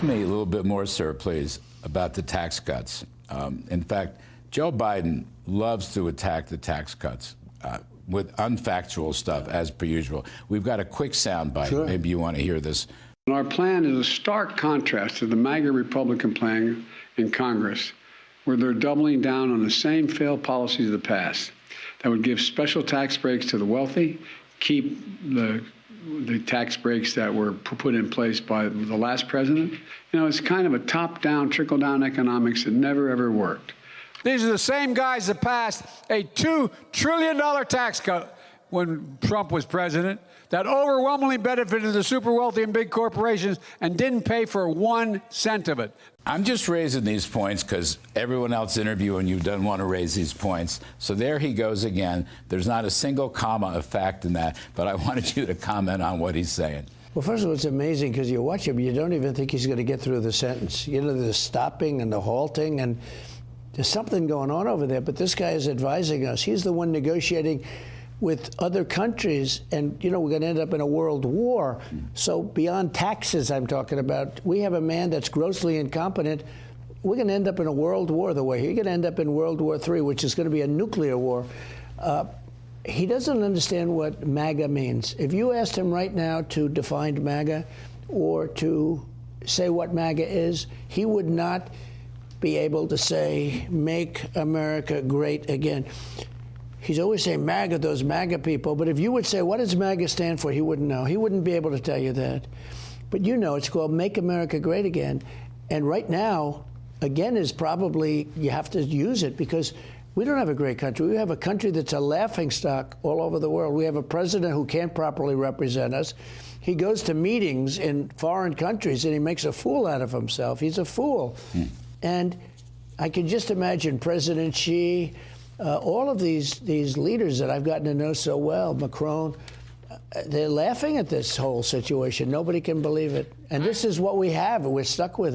to me a little bit more, sir, please, about the tax cuts. In fact, Joe Biden loves to attack the tax cuts with unfactual stuff, as per usual. We've got a quick soundbite. Sure. Maybe you want to hear this. Our plan is a stark contrast to the MAGA Republican plan in Congress, where they're doubling down on the same failed policies of the past that would give special tax breaks to the wealthy, keep the tax breaks that were put in place by the last president. You know, it's kind of a top-down, trickle-down economics that never, ever worked. These are the same guys that passed a $2 trillion tax cut when Trump was president that overwhelmingly benefited the super wealthy and big corporations and didn't pay for 1 cent of it. I'm just raising these points because everyone else interviewing you doesn't want to raise these points. So there he goes again. There's not a single comma of fact in that, but I wanted you to comment on what he's saying. Well, first of all, it's amazing because you watch him, you don't even think he's going to get through the sentence. You know, the stopping and the halting, and there's something going on over there. But this guy is advising us. He's the one negotiating with other countries, and, you know, we're going to end up in a world war. So beyond taxes I'm talking about, we have a man that's grossly incompetent. We're going to end up in a world war the way. You're going to end up in World War III, which is going to be a nuclear war. He doesn't understand what MAGA means. If you asked him right now to define MAGA or to say what MAGA is, he would not be able to say, make America great again. He's always saying MAGA, those MAGA people. But if you would say, what does MAGA stand for? He wouldn't know. He wouldn't be able to tell you that. But you know, it's called Make America Great Again. And right now, again, is probably, you have to use it because we don't have a great country. We have a country that's a laughingstock all over the world. We have a president who can't properly represent us. He goes to meetings in foreign countries and he makes a fool out of himself. He's a fool. And I can just imagine President Xi, all of these leaders that I've gotten to know so well, Macron, they're laughing at this whole situation. Nobody can believe it. And this is what we have, and we're stuck with it.